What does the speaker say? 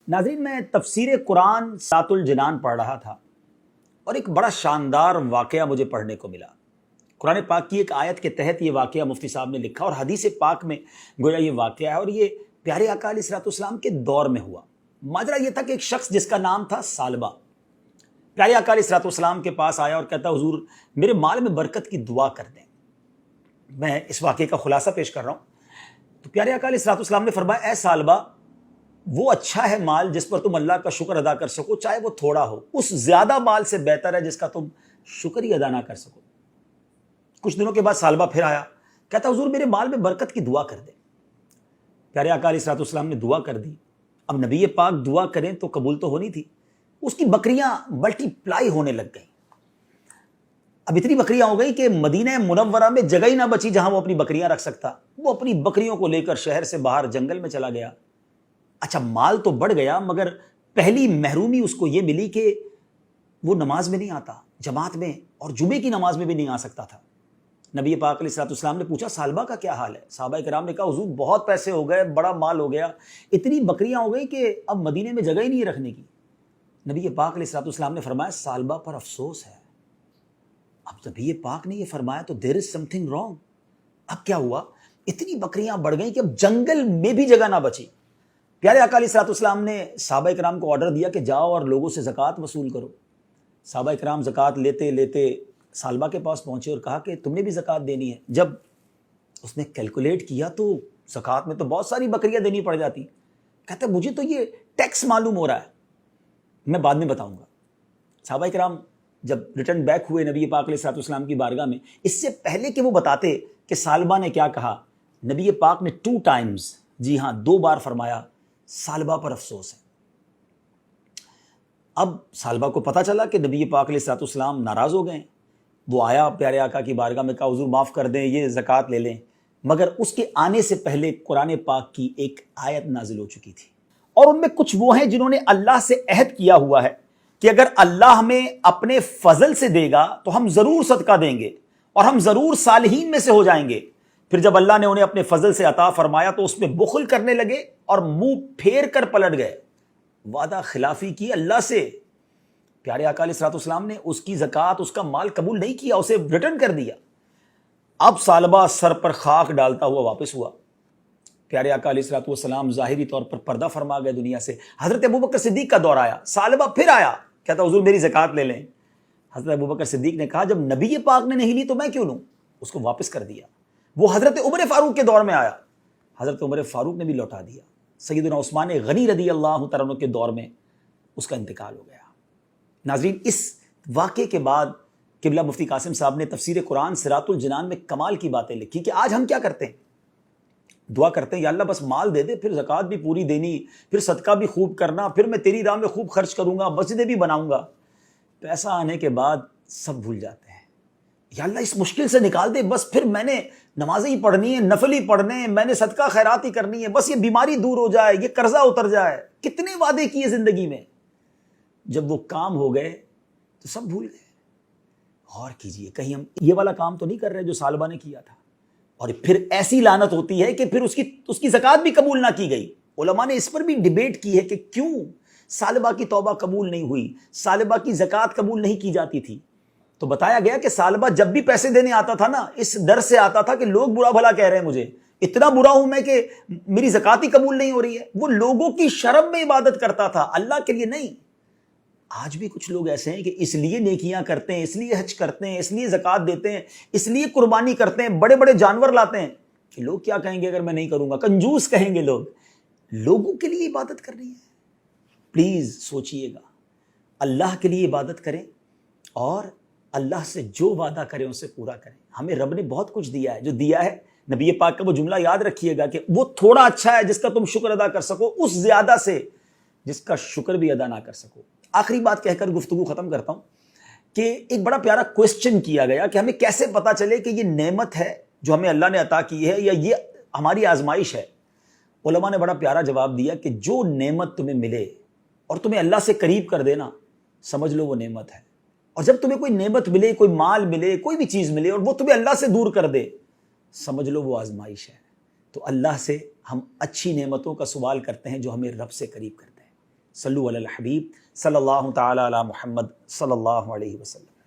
ناظرین، میں تفسیر قرآن سات الجنان پڑھ رہا تھا اور ایک بڑا شاندار واقعہ مجھے پڑھنے کو ملا۔ قرآن پاک کی ایک آیت کے تحت یہ واقعہ مفتی صاحب نے لکھا اور حدیث پاک میں گویا یہ واقعہ ہے، اور یہ پیارے آقا علیہ الصلوۃ والسلام کے دور میں ہوا۔ ماجرا یہ تھا کہ ایک شخص جس کا نام تھا ثعلبہ پیارے آقا علیہ الصلوۃ والسلام کے پاس آیا اور کہتا، حضور میرے مال میں برکت کی دعا کر دیں۔ میں اس واقعے کا خلاصہ پیش کر رہا ہوں۔ تو پیارے آقا علیہ الصلوۃ والسلام نے فرمایا، اے ثعلبہ، وہ اچھا ہے مال جس پر تم اللہ کا شکر ادا کر سکو، چاہے وہ تھوڑا ہو، اس زیادہ مال سے بہتر ہے جس کا تم شکر ہی ادا نہ کر سکو۔ کچھ دنوں کے بعد ثعلبہ پھر آیا، کہتا، حضور میرے مال میں برکت کی دعا کر دیں۔ پیارے آقا علیہ الصلوۃ والسلام نے دعا کر دی۔ اب نبی پاک دعا کریں تو قبول تو ہونی تھی۔ اس کی بکریاں ملٹی پلائی ہونے لگ گئیں۔ اب اتنی بکریاں ہو گئی کہ مدینہ منورہ میں جگہ ہی نہ بچی جہاں وہ اپنی بکریاں رکھ سکتا۔ وہ اپنی بکریوں کو لے کر شہر سے باہر جنگل میں چلا گیا۔ اچھا، مال تو بڑھ گیا، مگر پہلی محرومی اس کو یہ ملی کہ وہ نماز میں نہیں آتا، جماعت میں اور جمعے کی نماز میں بھی نہیں آ سکتا تھا۔ نبی پاک علیہ الصلوۃ والسلام نے پوچھا، ثعلبہ کا کیا حال ہے؟ صحابہ کرام نے کہا، حضور بہت پیسے ہو گئے، بڑا مال ہو گیا، اتنی بکریاں ہو گئی کہ اب مدینے میں جگہ ہی نہیں رکھنے کی۔ نبی پاک علیہ الصلوۃ والسلام نے فرمایا، ثعلبہ پر افسوس ہے۔ اب نبی پاک نے یہ فرمایا تو دیر از سم تھنگ رانگ۔ اب کیا ہوا؟ اتنی بکریاں بڑھ گئیں کہ اب جنگل میں بھی جگہ نہ بچی۔ پیارے آقا علیہ الصلوۃ والسلام نے صحابہ کرام کو آرڈر دیا کہ جاؤ اور لوگوں سے زکوٰۃ وصول کرو۔ صحابہ کرام زکوٰۃ لیتے لیتے ثعلبہ کے پاس پہنچے اور کہا کہ تم نے بھی زکوٰۃ دینی ہے۔ جب اس نے کیلکولیٹ کیا تو زکوٰۃ میں تو بہت ساری بکریاں دینی پڑ جاتی۔ کہتا ہے، مجھے تو یہ ٹیکس معلوم ہو رہا ہے، میں بعد میں بتاؤں گا۔ صحابہ کرام جب ریٹرن بیک ہوئے نبی پاک علیہ الصلوۃ والسلام کی بارگاہ میں، اس سے پہلے کہ وہ بتاتے کہ ثعلبہ نے کیا کہا، نبی پاک نے 2 ٹائمز، جی ہاں 2 بار فرمایا، ثعلبہ پر افسوس ہے۔ اب ثعلبہ کو پتہ چلا کہ نبی پاک علیہ الصلوۃ والسلام ناراض ہو گئے۔ وہ آیا پیارے آقا کی بارگاہ میں، کہا، حضور معاف کر دیں، یہ زکوٰۃ لے لیں۔ مگر اس کے آنے سے پہلے قرآن پاک کی ایک آیت نازل ہو چکی تھی، اور ان میں کچھ وہ ہیں جنہوں نے اللہ سے عہد کیا ہوا ہے کہ اگر اللہ ہمیں اپنے فضل سے دے گا تو ہم ضرور صدقہ دیں گے اور ہم ضرور صالحین میں سے ہو جائیں گے۔ پھر جب اللہ نے انہیں اپنے فضل سے عطا فرمایا تو اس میں بخل کرنے لگے اور منہ پھیر کر پلٹ گئے، وعدہ خلافی کی اللہ سے۔ پیارے آقا علیہ الصلوۃ والسلام نے اس کی زکوٰۃ، اس کا مال قبول نہیں کیا، اسے ریٹرن کر دیا۔ اب ثعلبہ سر پر خاک ڈالتا ہوا واپس ہوا۔ پیارے آقا علیہ الصلوۃ والسلام ظاہری طور پر پردہ فرما گئے دنیا سے۔ حضرت ابوبکر صدیق کا دور آیا، ثعلبہ پھر آیا، کہتا، حضور میری زکوٰۃ لے لیں۔ حضرت ابوبکر صدیق نے کہا، جب نبی پاک نے نہیں لی تو میں کیوں لوں؟ اس کو واپس کر دیا۔ وہ حضرت عمر فاروق کے دور میں آیا، حضرت عمر فاروق نے بھی لوٹا دیا۔ سیدنا عثمان غنی رضی اللہ تعالیٰ عنہ کے دور میں اس کا انتقال ہو گیا۔ ناظرین، اس واقعے کے بعد قبلہ مفتی قاسم صاحب نے تفسیر قرآن سرات الجنان میں کمال کی باتیں لکھی کہ آج ہم کیا کرتے ہیں؟ دعا کرتے ہیں، یا اللہ بس مال دے دے، پھر زکوٰۃ بھی پوری دینی، پھر صدقہ بھی خوب کرنا، پھر میں تیری راہ میں خوب خرچ کروں گا، مسجدیں بھی بناؤں گا۔ پیسہ آنے کے بعد سب بھول جاتے ہیں۔ یا اللہ اس مشکل سے نکال دے، بس پھر میں نے نمازیں ہی پڑھنی ہے، نفل ہی پڑھنے ہیں، میں نے صدقہ خیرات ہی کرنی ہے، بس یہ بیماری دور ہو جائے، یہ قرضہ اتر جائے۔ کتنے وعدے کیے زندگی میں، جب وہ کام ہو گئے تو سب بھول گئے۔ غور کیجئے، کہیں ہم یہ والا کام تو نہیں کر رہے جو ثعلبہ نے کیا تھا؟ اور پھر ایسی لعنت ہوتی ہے کہ پھر اس کی زکوٰۃ بھی قبول نہ کی گئی۔ علماء نے اس پر بھی ڈیبیٹ کی ہے کہ کیوں ثعلبہ کی توبہ قبول نہیں ہوئی، ثعلبہ کی زکوٰۃ قبول نہیں کی جاتی تھی۔ تو بتایا گیا کہ ثعلبہ جب بھی پیسے دینے آتا تھا نا، اس ڈر سے آتا تھا کہ لوگ برا بھلا کہہ رہے ہیں مجھے، اتنا برا ہوں میں کہ میری زکوٰۃ ہی قبول نہیں ہو رہی ہے۔ وہ لوگوں کی شرم میں عبادت کرتا تھا، اللہ کے لیے نہیں۔ آج بھی کچھ لوگ ایسے ہیں کہ اس لیے نیکیاں کرتے ہیں، اس لیے حج کرتے ہیں، اس لیے زکوٰۃ دیتے ہیں، اس لیے قربانی کرتے ہیں، بڑے بڑے جانور لاتے ہیں کہ لوگ کیا کہیں گے اگر میں نہیں کروں گا، کنجوس کہیں گے لوگ۔ لوگوں کے لیے عبادت کرنی ہے؟ پلیز سوچئے گا، اللہ کے لیے عبادت کریں اور اللہ سے جو وعدہ کریں اسے پورا کریں۔ ہمیں رب نے بہت کچھ دیا ہے، جو دیا ہے نبی پاک کا وہ جملہ یاد رکھیے گا کہ وہ تھوڑا اچھا ہے جس کا تم شکر ادا کر سکو، اس زیادہ سے جس کا شکر بھی ادا نہ کر سکو۔ آخری بات کہہ کر گفتگو ختم کرتا ہوں کہ ایک بڑا پیارا کوسچن کیا گیا کہ ہمیں کیسے پتا چلے کہ یہ نعمت ہے جو ہمیں اللہ نے عطا کی ہے یا یہ ہماری آزمائش ہے۔ علماء نے بڑا پیارا جواب دیا کہ جو نعمت تمہیں ملے اور تمہیں اللہ سے قریب کر دینا، سمجھ لو وہ نعمت ہے۔ اور جب تمہیں کوئی نعمت ملے، کوئی مال ملے، کوئی بھی چیز ملے اور وہ تمہیں اللہ سے دور کر دے، سمجھ لو وہ آزمائش ہے۔ تو اللہ سے ہم اچھی نعمتوں کا سوال کرتے ہیں جو ہمیں رب سے قریب کرتے ہیں۔ صلو علی الحبیب صلی اللہ تعالی علی محمد صلی اللہ علیہ وسلم۔